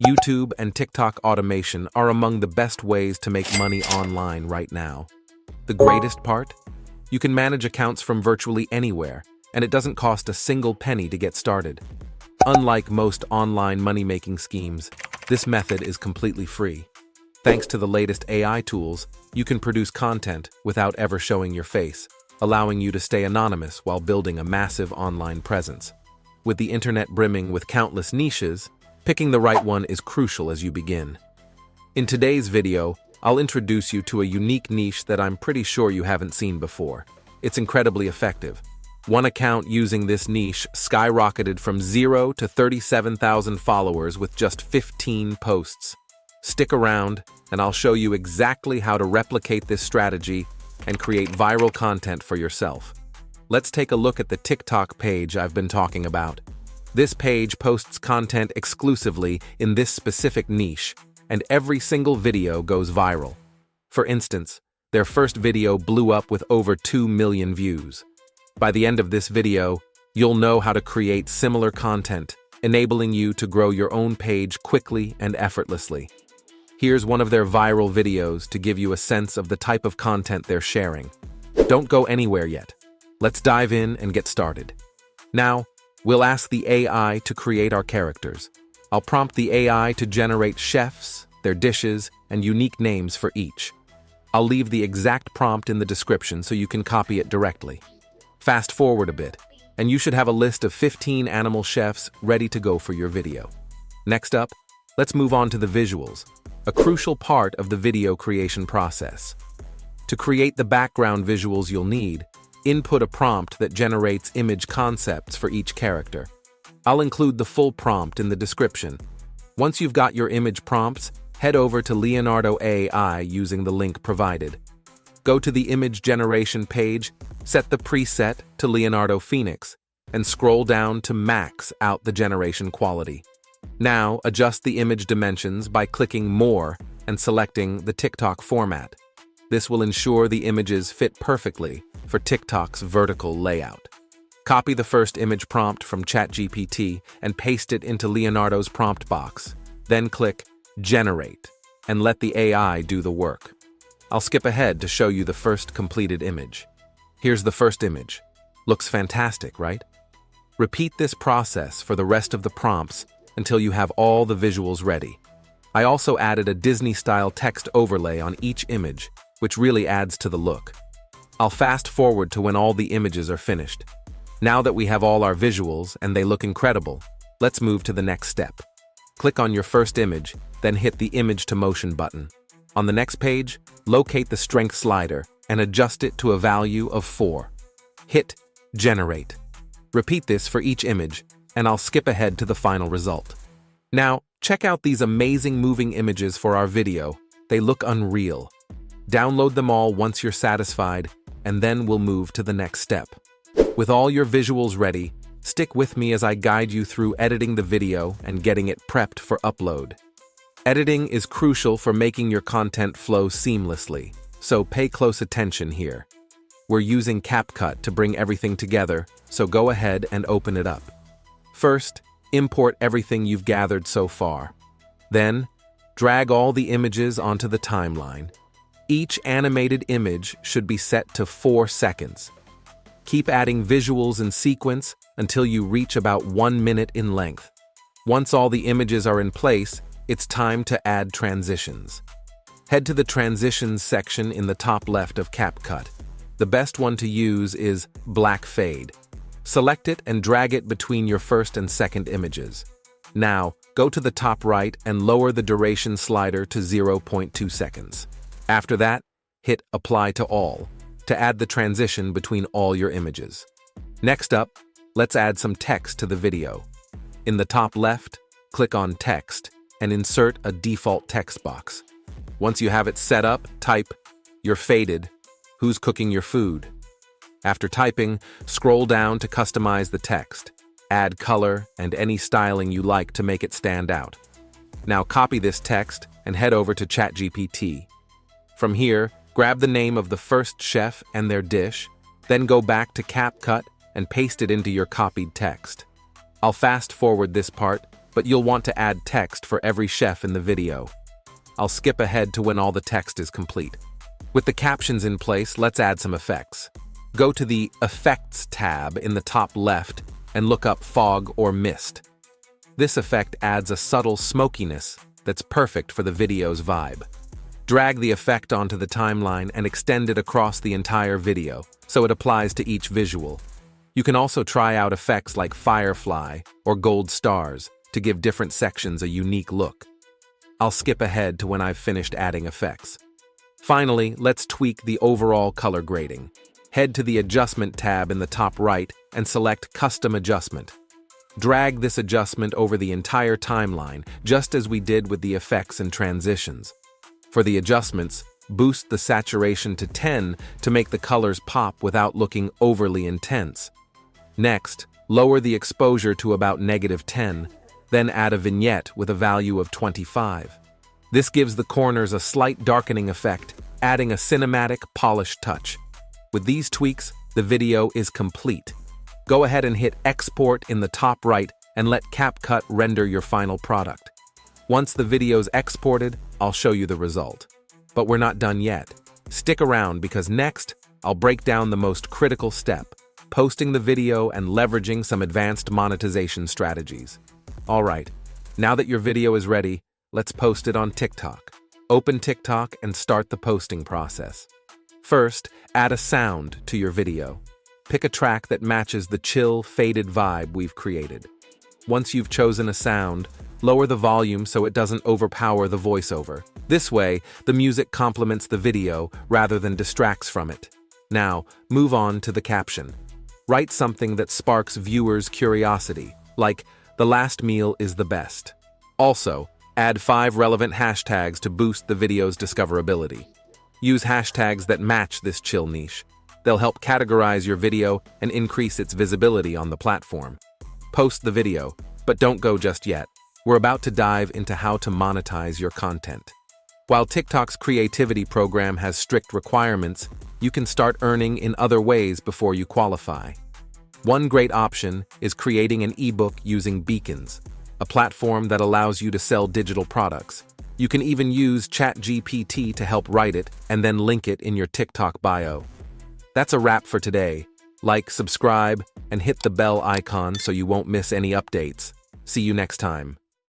YouTube and TikTok automation are among the best ways to make money online right now. The greatest part? You can manage accounts from virtually anywhere, and it doesn't cost a single penny to get started. Unlike most online money-making schemes, this method is completely free. Thanks to the latest AI tools, you can produce content without ever showing your face, allowing you to stay anonymous while building a massive online presence. With the internet brimming with countless niches, picking the right one is crucial as you begin. In today's video, I'll introduce you to a unique niche that I'm pretty sure you haven't seen before. It's incredibly effective. One account using this niche skyrocketed from 0 to 37,000 followers with just 15 posts. Stick around, and I'll show you exactly how to replicate this strategy and create viral content for yourself. Let's take a look at the TikTok page I've been talking about. This page posts content exclusively in this specific niche, and every single video goes viral. For instance, their first video blew up with over 2 million views. By the end of this video, you'll know how to create similar content, enabling you to grow your own page quickly and effortlessly. Here's one of their viral videos to give you a sense of the type of content they're sharing. Don't go anywhere yet. Let's dive in and get started. Now, we'll ask the AI to create our characters. I'll prompt the AI to generate chefs, their dishes, and unique names for each. I'll leave the exact prompt in the description so you can copy it directly. Fast forward a bit, and you should have a list of 15 animal chefs ready to go for your video. Next up, let's move on to the visuals, a crucial part of the video creation process. To create the background visuals you'll need, input a prompt that generates image concepts for each character. I'll include the full prompt in the description. Once you've got your image prompts, head over to Leonardo AI using the link provided. Go to the image generation page, set the preset to Leonardo Phoenix, and scroll down to max out the generation quality. Now, adjust the image dimensions by clicking More and selecting the TikTok format. This will ensure the images fit perfectly for TikTok's vertical layout. Copy the first image prompt from ChatGPT and paste it into Leonardo's prompt box. Then click Generate and let the AI do the work. I'll skip ahead to show you the first completed image. Here's the first image. Looks fantastic, right? Repeat this process for the rest of the prompts until you have all the visuals ready. I also added a Disney-style text overlay on each image, which really adds to the look. I'll fast forward to when all the images are finished. Now that we have all our visuals and they look incredible, let's move to the next step. Click on your first image, then hit the Image to Motion button. On the next page, locate the strength slider and adjust it to a value of 4. Hit Generate. Repeat this for each image, and I'll skip ahead to the final result. Now, check out these amazing moving images for our video. They look unreal. Download them all once you're satisfied, and then we'll move to the next step. With all your visuals ready, stick with me as I guide you through editing the video and getting it prepped for upload. Editing is crucial for making your content flow seamlessly, so pay close attention here. We're using CapCut to bring everything together, so go ahead and open it up. First, import everything you've gathered so far. Then, drag all the images onto the timeline. Each animated image should be set to 4 seconds. Keep adding visuals in sequence until you reach about 1 minute in length. Once all the images are in place, it's time to add transitions. Head to the Transitions section in the top left of CapCut. The best one to use is Black Fade. Select it and drag it between your first and second images. Now, go to the top right and lower the duration slider to 0.2 seconds. After that, hit Apply to All to add the transition between all your images. Next up, let's add some text to the video. In the top left, click on Text and insert a default text box. Once you have it set up, type, "You're faded. Who's cooking your food?" After typing, scroll down to customize the text. Add color and any styling you like to make it stand out. Now copy this text and head over to ChatGPT. From here, grab the name of the first chef and their dish, then go back to CapCut and paste it into your copied text. I'll fast forward this part but you'll want to add text for every chef in the video. I'll skip ahead to when all the text is complete. With the captions in place, let's add some effects. Go to the Effects tab in the top left and look up Fog or Mist. This effect adds a subtle smokiness that's perfect for the video's vibe. Drag the effect onto the timeline and extend it across the entire video, so it applies to each visual. You can also try out effects like Firefly or Gold Stars to give different sections a unique look. I'll skip ahead to when I've finished adding effects. Finally, let's tweak the overall color grading. Head to the Adjustment tab in the top right and select Custom Adjustment. Drag this adjustment over the entire timeline, just as we did with the effects and transitions. For the adjustments, boost the saturation to 10 to make the colors pop without looking overly intense. Next, lower the exposure to about -10, then add a vignette with a value of 25. This gives the corners a slight darkening effect, adding a cinematic, polished touch. With these tweaks, the video is complete. Go ahead and hit Export in the top right and let CapCut render your final product. Once the video's exported, I'll show you the result. But we're not done yet. Stick around because next, I'll break down the most critical step, posting the video and leveraging some advanced monetization strategies. Alright, now that your video is ready, let's post it on TikTok. Open TikTok and start the posting process. First, add a sound to your video. Pick a track that matches the chill, faded vibe we've created. Once you've chosen a sound, lower the volume so it doesn't overpower the voiceover. This way, the music complements the video rather than distracts from it. Now, move on to the caption. Write something that sparks viewers' curiosity, like, "The last meal is the best." Also, add 5 relevant hashtags to boost the video's discoverability. Use hashtags that match this chill niche. They'll help categorize your video and increase its visibility on the platform. Post the video, but don't go just yet. We're about to dive into how to monetize your content. While TikTok's creativity program has strict requirements, you can start earning in other ways before you qualify. One great option is creating an ebook using Beacons, a platform that allows you to sell digital products. You can even use ChatGPT to help write it and then link it in your TikTok bio. That's a wrap for today. Like, subscribe, and hit the bell icon so you won't miss any updates. See you next time.